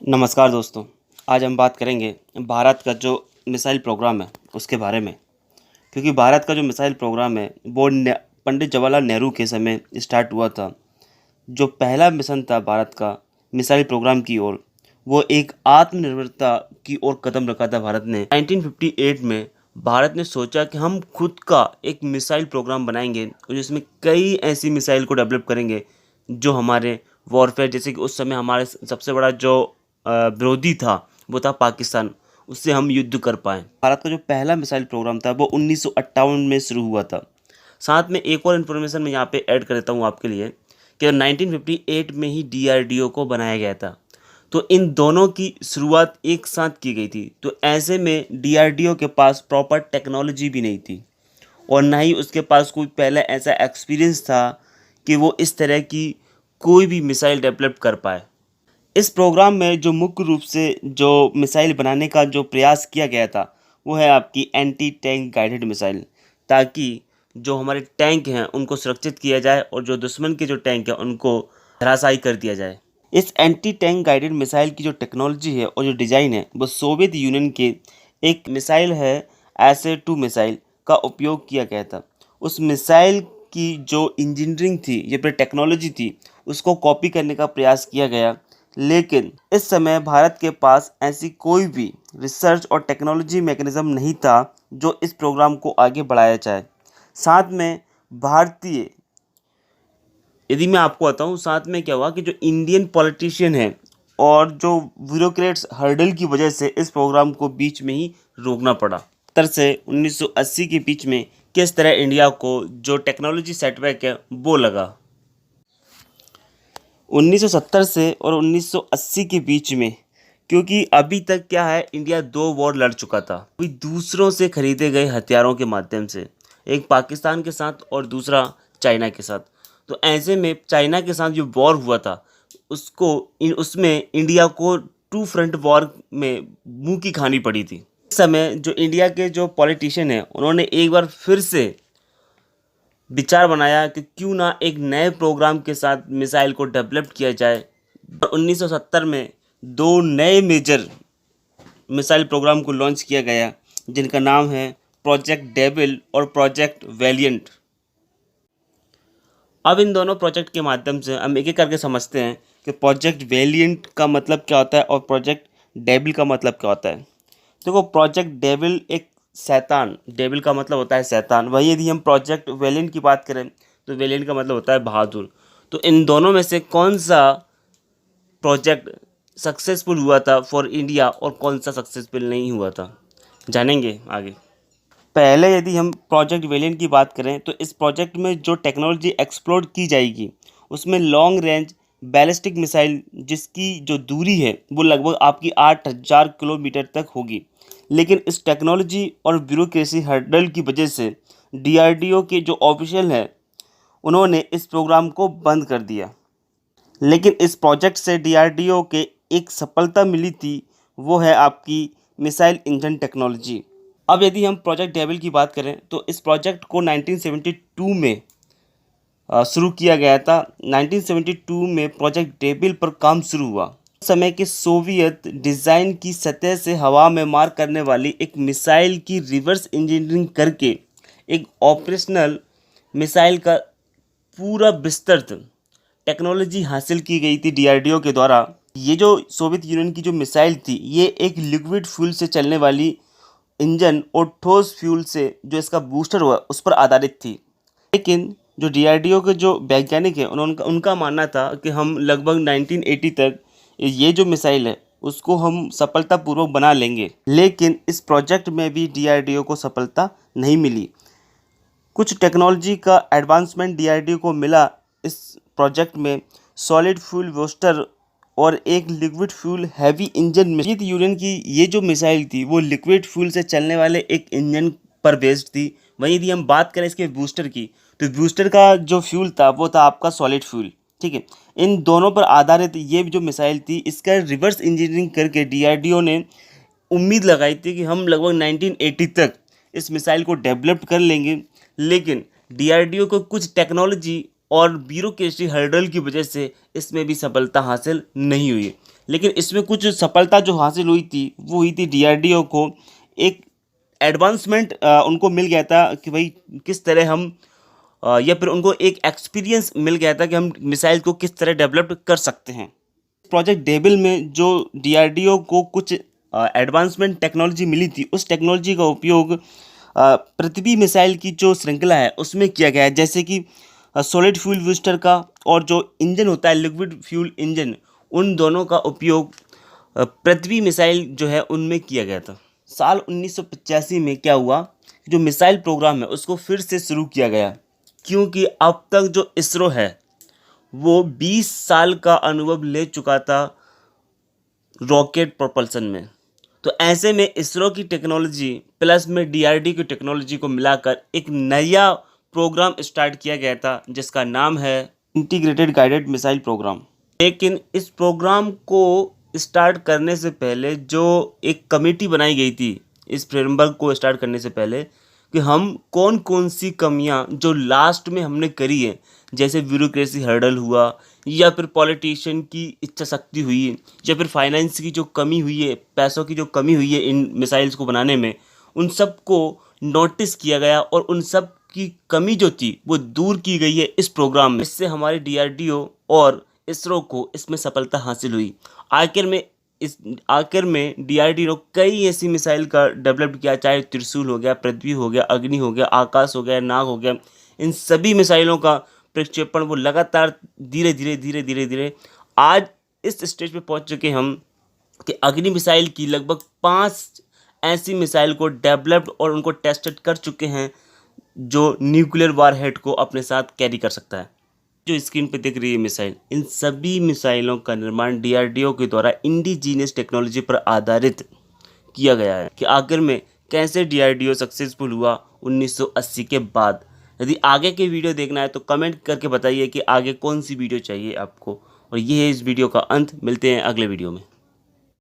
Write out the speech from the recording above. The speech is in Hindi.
नमस्कार दोस्तों। आज हम बात करेंगे भारत का जो मिसाइल प्रोग्राम है उसके बारे में। क्योंकि भारत का जो मिसाइल प्रोग्राम है वो पंडित जवाहरलाल नेहरू के समय स्टार्ट हुआ था। जो पहला मिशन था भारत का मिसाइल प्रोग्राम की ओर, वो एक आत्मनिर्भरता की ओर कदम रखा था भारत ने। 1958 में भारत ने सोचा कि हम खुद का एक मिसाइल प्रोग्राम बनाएंगे और जिसमें कई ऐसी मिसाइल को डेवलप करेंगे जो हमारे वॉरफेयर, जैसे कि उस समय हमारे सबसे बड़ा जो विरोधी था वो था पाकिस्तान, उससे हम युद्ध कर पाएँ। भारत का जो पहला मिसाइल प्रोग्राम था वो 1958 में शुरू हुआ था। साथ में एक और इन्फॉर्मेशन मैं यहाँ पे ऐड कर देता हूँ आपके लिए कि 1958 में ही डीआरडीओ को बनाया गया था। तो इन दोनों की शुरुआत एक साथ की गई थी। तो ऐसे में डीआरडीओ के पास प्रॉपर टेक्नोलॉजी भी नहीं थी और ना ही उसके पास कोई पहले ऐसा एक्सपीरियंस था कि वो इस तरह की कोई भी मिसाइल डेवलप कर पाए। इस प्रोग्राम में जो मुख्य रूप से जो मिसाइल बनाने का जो प्रयास किया गया था वो है आपकी एंटी टैंक गाइडेड मिसाइल, ताकि जो हमारे टैंक हैं उनको सुरक्षित किया जाए और जो दुश्मन के जो टैंक हैं उनको धराशायी कर दिया जाए। इस एंटी टैंक गाइडेड मिसाइल की जो टेक्नोलॉजी है और जो डिज़ाइन है वो सोवियत यूनियन के एक मिसाइल है SA-2 मिसाइल का उपयोग किया गया था। उस मिसाइल की जो इंजीनियरिंग थी या फिर टेक्नोलॉजी थी उसको कॉपी करने का प्रयास किया गया, लेकिन इस समय भारत के पास ऐसी कोई भी रिसर्च और टेक्नोलॉजी मैकेनिज्म नहीं था जो इस प्रोग्राम को आगे बढ़ाया जाए। साथ में भारतीय, यदि मैं आपको बताऊं, साथ में क्या हुआ कि जो इंडियन पॉलिटिशियन है और जो ब्यूरोक्रेट्स हर्डल की वजह से इस प्रोग्राम को बीच में ही रोकना पड़ा। 70 से 1980 के बीच में किस तरह इंडिया को जो टेक्नोलॉजी सेटबैक है वो लगा। 1970 से और 1980 के बीच में, क्योंकि अभी तक क्या है, इंडिया 2 वॉर लड़ चुका था अभी दूसरों से खरीदे गए हथियारों के माध्यम से, एक पाकिस्तान के साथ और दूसरा चाइना के साथ। तो ऐसे में चाइना के साथ जो वॉर हुआ था उसमें इंडिया को 2 फ्रंट वॉर में मुंह की खानी पड़ी थी। इस समय जो इंडिया के जो पॉलिटिशियन हैं उन्होंने एक बार फिर से विचार बनाया कि क्यों ना एक नए प्रोग्राम के साथ मिसाइल को डेवलप किया जाए। 1970 में 2 नए मेजर मिसाइल प्रोग्राम को लॉन्च किया गया जिनका नाम है प्रोजेक्ट डेविल और प्रोजेक्ट वैलिएंट। अब इन दोनों प्रोजेक्ट के माध्यम से हम एक एक करके समझते हैं कि प्रोजेक्ट वैलिएंट का मतलब क्या होता है और प्रोजेक्ट डेविल का मतलब क्या होता है। देखो, प्रोजेक्ट डेविल एक शैतान, डेविल का मतलब होता है शैतान। वही यदि हम प्रोजेक्ट वैलिएंट की बात करें तो वैलिएंट का मतलब होता है बहादुर। तो इन दोनों में से कौन सा प्रोजेक्ट सक्सेसफुल हुआ था फॉर इंडिया और कौन सा सक्सेसफुल नहीं हुआ था, जानेंगे आगे। पहले यदि हम प्रोजेक्ट वैलिएंट की बात करें तो इस प्रोजेक्ट में जो टेक्नोलॉजी एक्सप्लोर की जाएगी उसमें लॉन्ग रेंज बैलिस्टिक मिसाइल, जिसकी जो दूरी है वो लगभग आपकी 8000 किलोमीटर तक होगी। लेकिन इस टेक्नोलॉजी और ब्यूरोक्रेसी हर्डल की वजह से डीआरडीओ के जो ऑफिशियल हैं उन्होंने इस प्रोग्राम को बंद कर दिया। लेकिन इस प्रोजेक्ट से डीआरडीओ के एक सफलता मिली थी, वो है आपकी मिसाइल इंजन टेक्नोलॉजी। अब यदि हम प्रोजेक्ट डेविल की बात करें तो इस प्रोजेक्ट को 1972 में शुरू किया गया था। 1972 में प्रोजेक्ट डेविल पर काम शुरू हुआ। उस समय के सोवियत डिज़ाइन की सतह से हवा में मार करने वाली एक मिसाइल की रिवर्स इंजीनियरिंग करके एक ऑपरेशनल मिसाइल का पूरा विस्तृत टेक्नोलॉजी हासिल की गई थी डीआरडीओ के द्वारा। ये जो सोवियत यूनियन की जो मिसाइल थी ये एक लिक्विड फ्यूल से चलने वाली इंजन और ठोस फ्यूल से जो इसका बूस्टर हुआ उस पर आधारित थी। लेकिन जो डीआरडीओ के जो वैज्ञानिक हैं उनका मानना था कि हम लगभग 1980 तक ये जो मिसाइल है उसको हम सफलतापूर्वक बना लेंगे। लेकिन इस प्रोजेक्ट में भी डीआरडीओ को सफलता नहीं मिली। कुछ टेक्नोलॉजी का एडवांसमेंट डीआरडीओ को मिला इस प्रोजेक्ट में, सॉलिड फ्यूल बूस्टर और एक लिक्विड फ्यूल हैवी इंजन में। सोवियत यूनियन की ये जो मिसाइल थी वो लिक्विड फ्यूल से चलने वाले एक इंजन पर बेस्ड थी। वहीं यदि हम बात करें इसके बूस्टर की तो बूस्टर का जो फ्यूल था वो था आपका सॉलिड फ्यूल। ठीक है, इन दोनों पर आधारित ये जो मिसाइल थी इसका रिवर्स इंजीनियरिंग करके डीआरडीओ ने उम्मीद लगाई थी कि हम लगभग 1980 तक इस मिसाइल को डेवलप कर लेंगे। लेकिन डीआरडीओ को कुछ टेक्नोलॉजी और ब्यूरोक्रेसी हर्डल की वजह से इसमें भी सफलता हासिल नहीं हुई। लेकिन इसमें कुछ सफलता जो हासिल हुई थी वो हुई थी डीआरडीओ को एक एडवांसमेंट उनको मिल गया था कि भाई किस तरह हम या फिर उनको एक एक्सपीरियंस मिल गया था कि हम मिसाइल को किस तरह डेवलप कर सकते हैं। प्रोजेक्ट डेविल में जो डीआरडीओ को कुछ एडवांसमेंट टेक्नोलॉजी मिली थी, उस टेक्नोलॉजी का उपयोग पृथ्वी मिसाइल की जो श्रृंखला है उसमें किया गया है, जैसे कि सॉलिड फ्यूल बूस्टर का और जो इंजन होता है लिक्विड फ्यूल इंजन, उन दोनों का उपयोग पृथ्वी मिसाइल जो है उनमें किया गया था। साल 1985 में क्या हुआ, जो मिसाइल प्रोग्राम है उसको फिर से शुरू किया गया, क्योंकि अब तक जो इसरो है वो 20 साल का अनुभव ले चुका था रॉकेट प्रोपल्सन में। तो ऐसे में इसरो की टेक्नोलॉजी प्लस में डीआरडी की टेक्नोलॉजी को मिलाकर एक नया प्रोग्राम स्टार्ट किया गया था जिसका नाम है इंटीग्रेटेड गाइडेड मिसाइल प्रोग्राम। लेकिन इस प्रोग्राम को स्टार्ट करने से पहले जो एक कमेटी बनाई गई थी इस फ्रेमवर्क को स्टार्ट करने से पहले, कि हम कौन कौन सी कमियां जो लास्ट में हमने करी है, जैसे ब्यूरोक्रेसी हर्डल हुआ या फिर पॉलिटिशियन की इच्छा शक्ति हुई या फिर फाइनेंस की जो कमी हुई है, पैसों की जो कमी हुई है इन मिसाइल्स को बनाने में, उन सब को नोटिस किया गया और उन सब की कमी जो थी वो दूर की गई है इस प्रोग्राम में। इससे हमारे डीआरडीओ और इसरो को इसमें सफलता हासिल हुई। आखिर में डीआरडीओ कई ऐसी मिसाइल का डेवलप किया, चाहे त्रिशूल हो गया, पृथ्वी हो गया, अग्नि हो गया, आकाश हो गया, नाग हो गया। इन सभी मिसाइलों का प्रक्षेपण वो लगातार धीरे धीरे आज इस स्टेज पे पहुंच चुके हम कि अग्नि मिसाइल की लगभग 5 ऐसी मिसाइल को डेवलप्ड और उनको टेस्टेड कर चुके हैं जो न्यूक्लियर वारहेड को अपने साथ कैरी कर सकता है। जो स्क्रीन पे दिख रही है मिसाइल, इन सभी मिसाइलों का निर्माण डीआरडीओ के द्वारा इंडिजीनियस टेक्नोलॉजी पर आधारित किया गया है। कि आखिर में कैसे डीआरडीओ सक्सेसफुल हुआ 1980 के बाद। यदि आगे के वीडियो देखना है तो कमेंट करके बताइए कि आगे कौन सी वीडियो चाहिए आपको। और ये है इस वीडियो का अंत। मिलते हैं अगले वीडियो में।